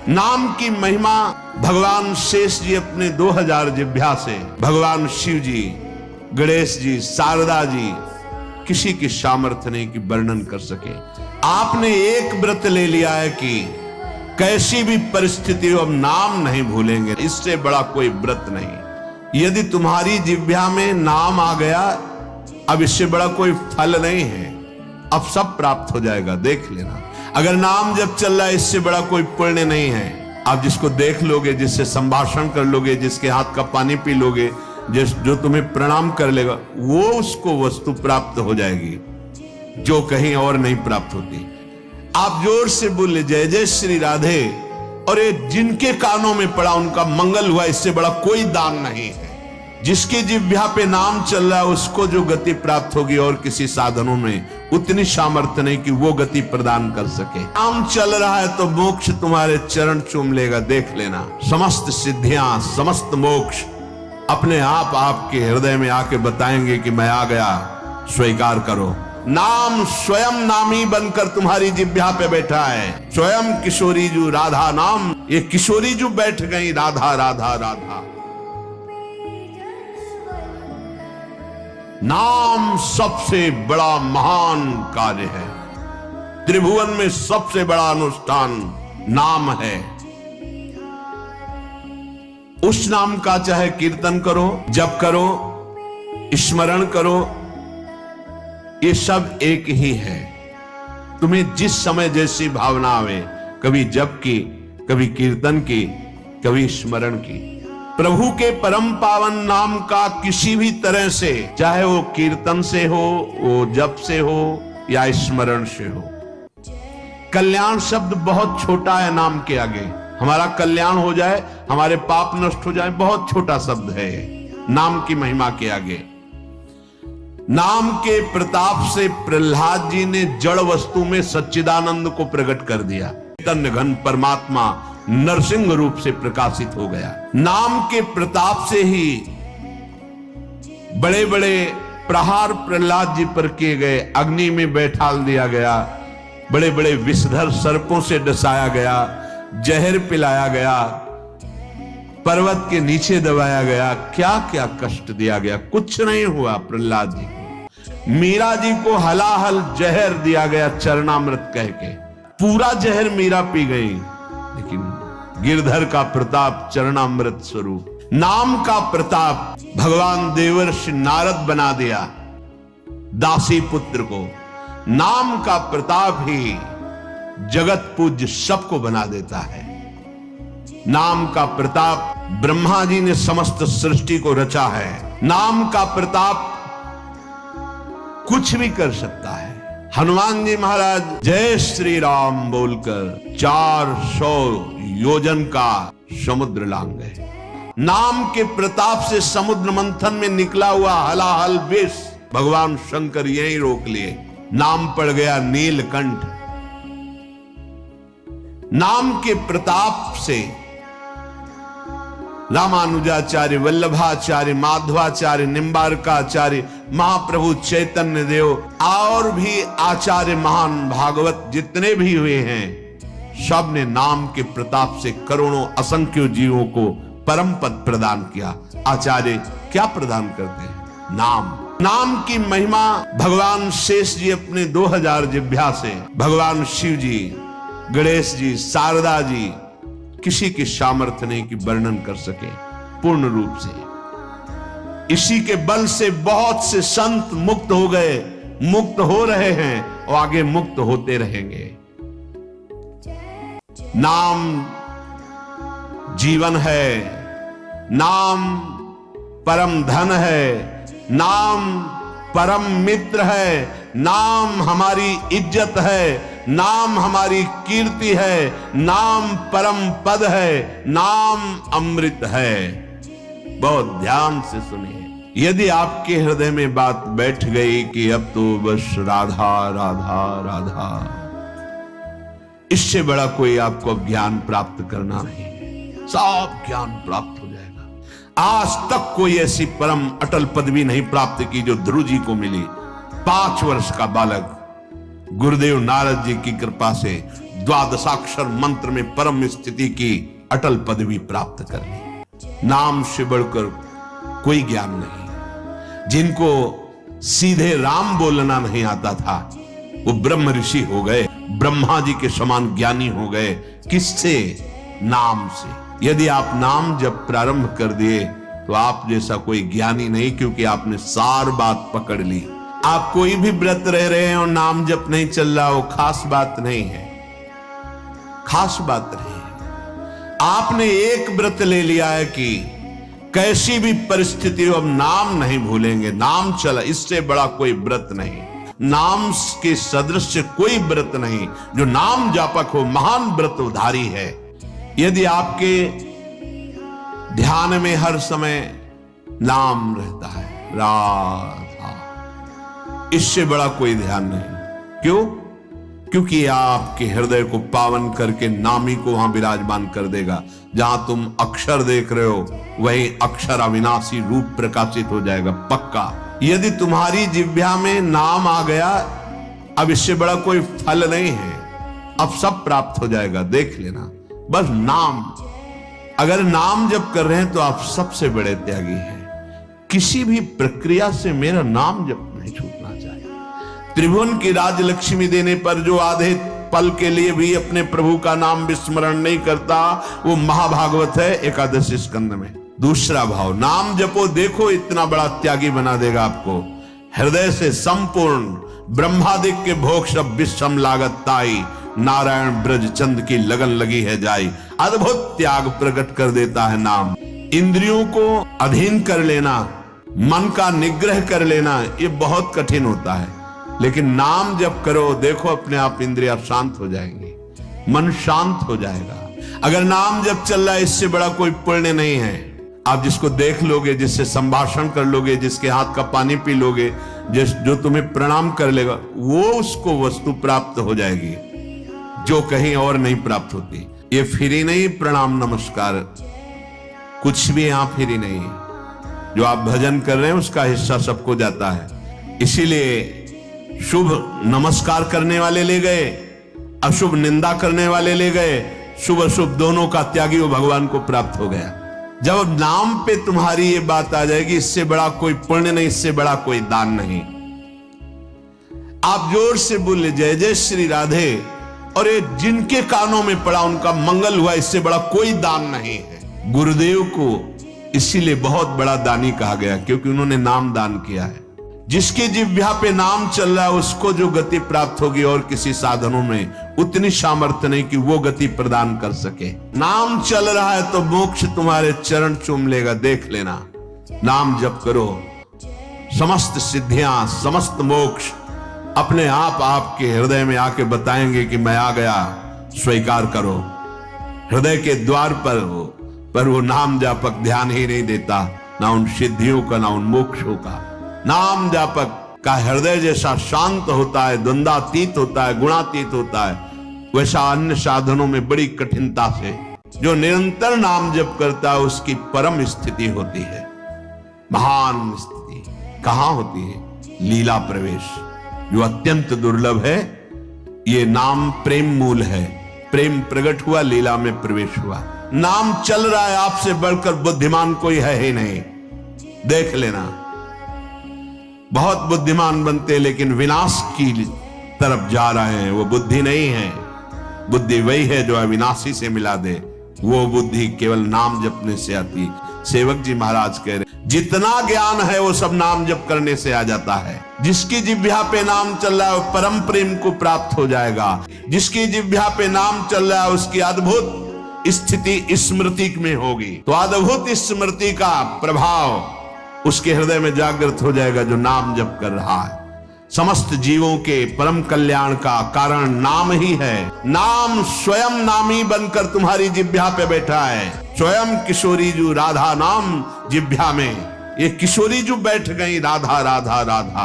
नाम की महिमा भगवान शेष जी अपने 2000 जिह्वा से, भगवान शिव जी, गणेश जी, शारदा जी, किसी की सामर्थ्य नहीं कि वर्णन कर सके। आपने एक व्रत ले लिया है कि कैसी भी परिस्थिति हो अब नाम नहीं भूलेंगे, इससे बड़ा कोई व्रत नहीं। यदि तुम्हारी जिह्वा में नाम आ गया, अब इससे बड़ा कोई फल नहीं है, अब सब प्राप्त हो जाएगा, देख लेना। अगर नाम जब चल रहा है, इससे बड़ा कोई पुण्य नहीं है। आप जिसको देख लोगे, जिससे संभाषण कर लोगे, जिसके हाथ का पानी पी लोगे, जो तुम्हें प्रणाम कर लेगा, वो उसको वस्तु प्राप्त हो जाएगी जो कहीं और नहीं प्राप्त होती। आप जोर से बोले जय जय श्री राधे, और ये जिनके कानों में पड़ा उनका मंगल हुआ, इससे बड़ा कोई दान नहीं है। जिसकी जिह्वा पे नाम चल रहा है उसको जो गति प्राप्त होगी, और किसी साधनों में उतनी सामर्थ्य नहीं कि वो गति प्रदान कर सके। नाम चल रहा है तो मोक्ष तुम्हारे चरण चूम लेगा, देख लेना। समस्त सिद्धियां, समस्त मोक्ष अपने आप आपके हृदय में आके बताएंगे कि मैं आ गया, स्वीकार करो। नाम स्वयं नामी बनकर तुम्हारी जिह्वा पे बैठा है। स्वयं किशोरी जू राधा नाम, ये किशोरी जू बैठ गई राधा राधा राधा। नाम सबसे बड़ा महान कार्य है। त्रिभुवन में सबसे बड़ा अनुष्ठान नाम है। उस नाम का चाहे कीर्तन करो, जप करो, स्मरण करो, ये सब एक ही है। तुम्हें जिस समय जैसी भावना आवे, कभी जप की, कभी कीर्तन की, कभी स्मरण की, प्रभु के परम पावन नाम का किसी भी तरह से, चाहे वो कीर्तन से हो, वो जप से हो या स्मरण से हो। कल्याण शब्द बहुत छोटा है नाम के आगे। हमारा कल्याण हो जाए, हमारे पाप नष्ट हो जाए, बहुत छोटा शब्द है नाम की महिमा के आगे। नाम के प्रताप से प्रहलाद जी ने जड़ वस्तु में सच्चिदानंद को प्रकट कर दिया। चैतन्य घन परमात्मा नरसिंह रूप से प्रकाशित हो गया। नाम के प्रताप से ही बड़े बड़े प्रहार प्रहलाद जी पर किए गए, अग्नि में बैठाल दिया गया, बड़े बड़े विषधर सर्पों से डसाया गया, जहर पिलाया गया, पर्वत के नीचे दबाया गया, क्या क्या कष्ट दिया गया, कुछ नहीं हुआ प्रहलाद जी को। मीरा जी को हलाहल जहर दिया गया चरणामृत कह के, पूरा जहर मीरा पी गई, लेकिन गिरधर का प्रताप चरणामृत स्वरूप। नाम का प्रताप भगवान देवर्षि नारद बना दिया दासी पुत्र को। नाम का प्रताप ही जगत पूज्य सबको बना देता है। नाम का प्रताप ब्रह्मा जी ने समस्त सृष्टि को रचा है। नाम का प्रताप कुछ भी कर सकता है। हनुमान जी महाराज जय श्री राम बोलकर 400 योजन का समुद्र लांग गए। नाम के प्रताप से समुद्र मंथन में निकला हुआ हलाहल विष भगवान शंकर यहीं रोक लिए। नाम पड़ गया नीलकंठ। नाम के प्रताप से रामानुजाचार्य, वल्लभाचार्य, माधवाचार्य, निम्बारकाचार्य, महाप्रभु चैतन्य देव और भी आचार्य महान भागवत जितने भी हुए हैं, सब ने नाम के प्रताप से करोड़ों असंख्य जीवों को परम पद प्रदान किया। आचार्य क्या प्रदान करते हैं? नाम। नाम की महिमा भगवान शेष जी अपने 2000 जिह्वा से, भगवान शिव जी, गणेश जी, शारदा जी, किसी की सामर्थ्य नहीं कि वर्णन कर सके पूर्ण रूप से। इसी के बल से बहुत से संत मुक्त हो गए, मुक्त हो रहे हैं और आगे मुक्त होते रहेंगे। नाम जीवन है, नाम परम धन है, नाम परम मित्र है, नाम हमारी इज्जत है, नाम हमारी कीर्ति है, नाम परम पद है, नाम अमृत है। बहुत ध्यान से सुनिए। यदि आपके हृदय में बात बैठ गई कि अब तो बस राधा राधा राधा, इससे बड़ा कोई आपको अब ज्ञान प्राप्त करना नहीं, सब ज्ञान प्राप्त हो जाएगा। आज तक कोई ऐसी परम अटल पदवी नहीं प्राप्त की जो ध्रुव जी को मिली। 5 वर्ष का बालक गुरुदेव नारद जी की कृपा से द्वादशाक्षर मंत्र में परम स्थिति की अटल पदवी प्राप्त कर ली। नाम से बढ़कर कोई ज्ञान नहीं। जिनको सीधे राम बोलना नहीं आता था वो ब्रह्म ऋषि हो गए, ब्रह्मा जी के समान ज्ञानी हो गए। किससे? नाम से। यदि आप नाम जब प्रारंभ कर दिए तो आप जैसा कोई ज्ञानी नहीं, क्योंकि आपने सार बात पकड़ ली। आप कोई भी व्रत रह रहे हैं और नाम जब नहीं चल रहा, वो खास बात नहीं है, खास बात नहीं है। आपने एक व्रत ले लिया है कि कैसी भी परिस्थिति हो अब नाम नहीं भूलेंगे, नाम चला, इससे बड़ा कोई व्रत नहीं। नाम के सदृश कोई व्रत नहीं। जो नाम जापक हो महान व्रतधारी है। यदि आपके ध्यान में हर समय नाम रहता है, राधा, इससे बड़ा कोई ध्यान नहीं। क्यों? क्योंकि आपके हृदय को पावन करके नामी को वहां विराजमान कर देगा। जहां तुम अक्षर देख रहे हो वही अक्षर अविनाशी रूप प्रकाशित हो जाएगा, पक्का। यदि तुम्हारी जिह्वा में नाम आ गया, अब इससे बड़ा कोई फल नहीं है, अब सब प्राप्त हो जाएगा, देख लेना। बस नाम, अगर नाम जप कर रहे हैं तो आप सबसे बड़े त्यागी हैं। किसी भी प्रक्रिया से मेरा नाम जप नहीं छूटना चाहिए। त्रिभुवन की राजलक्ष्मी देने पर जो आधे पल के लिए भी अपने प्रभु का नाम विस्मरण नहीं करता, वो महाभागवत है एकादशी स्कंद में। दूसरा भाव, नाम जपो, देखो इतना बड़ा त्यागी बना देगा आपको। हृदय से संपूर्ण ब्रह्मादिक के भोग सब विषम लागत ताई, नारायण ब्रज चंद की लगन लगी है जाई। अद्भुत त्याग प्रकट कर देता है नाम। इंद्रियों को अधीन कर लेना, मन का निग्रह कर लेना, ये बहुत कठिन होता है। लेकिन नाम जब करो, देखो अपने आप इंद्रियां शांत हो जाएंगी, मन शांत हो जाएगा। अगर नाम जब चल रहा है, इससे बड़ा कोई पुण्य नहीं है। आप जिसको देख लोगे, जिससे संभाषण कर लोगे, जिसके हाथ का पानी पी लोगे, जो तुम्हें प्रणाम कर लेगा, वो उसको वस्तु प्राप्त हो जाएगी जो कहीं और नहीं प्राप्त होती। ये फ्री नहीं, प्रणाम नमस्कार कुछ भी यहां फ्री नहीं। जो आप भजन कर रहे हैं उसका हिस्सा सबको जाता है। इसीलिए शुभ नमस्कार करने वाले ले गए, अशुभ निंदा करने वाले ले गए, शुभ अशुभ दोनों का त्यागी वो भगवान को प्राप्त हो गया। जब नाम पे तुम्हारी ये बात आ जाएगी, इससे बड़ा कोई पुण्य नहीं, इससे बड़ा कोई दान नहीं। आप जोर से बोले जय जय श्री राधे, और ये जिनके कानों में पड़ा उनका मंगल हुआ, इससे बड़ा कोई दान नहीं है। गुरुदेव को इसीलिए बहुत बड़ा दानी कहा गया, क्योंकि उन्होंने नाम दान किया है। जिसकी जिह्वा पे नाम चल रहा है उसको जो गति प्राप्त होगी, और किसी साधनों में उतनी सामर्थ्य नहीं कि वो गति प्रदान कर सके। नाम चल रहा है तो मोक्ष तुम्हारे चरण चूम लेगा, देख लेना। नाम जप करो, समस्त सिद्धियां, समस्त मोक्ष अपने आप आपके हृदय में आके बताएंगे कि मैं आ गया, स्वीकार करो। हृदय के द्वार पर वो नाम जापक ध्यान ही नहीं देता, ना उन सिद्धियों का, ना उन मोक्षों का। नाम जापक का हृदय जैसा शांत होता है, द्वंद्वातीत होता है, गुणातीत होता है, वैसा अन्य साधनों में बड़ी कठिनता से जो निरंतर नाम जप करता है उसकी परम स्थिति होती है, महान स्थिति। कहां होती है? लीला प्रवेश, जो अत्यंत दुर्लभ है। ये नाम प्रेम मूल है, प्रेम प्रकट हुआ, लीला में प्रवेश हुआ। नाम चल रहा है, आपसे बढ़कर बुद्धिमान कोई है ही नहीं, देख लेना। बहुत बुद्धिमान बनते लेकिन विनाश की तरफ जा रहे हैं, वो बुद्धि नहीं है। बुद्धि वही है जो अविनाशी से मिला दे, वो बुद्धि केवल नाम जपने से आती। सेवक जी महाराज कह रहे, जितना ज्ञान है वो सब नाम जप करने से आ जाता है। जिसकी जिह्वा पे नाम चल रहा है वो परम प्रेम को प्राप्त हो जाएगा। जिसकी जिह्वा पे नाम चल रहा है उसकी अद्भुत स्थिति स्मृति में होगी, तो अद्भुत स्मृति का प्रभाव उसके हृदय में जागृत हो जाएगा जो नाम जप कर रहा है। समस्त जीवों के परम कल्याण का कारण नाम ही है। नाम स्वयं नामी बनकर तुम्हारी जिह्वा पे बैठा है। स्वयं किशोरी जू राधा नाम जिह्वा में, ये किशोरी जू बैठ गई, राधा राधा राधा।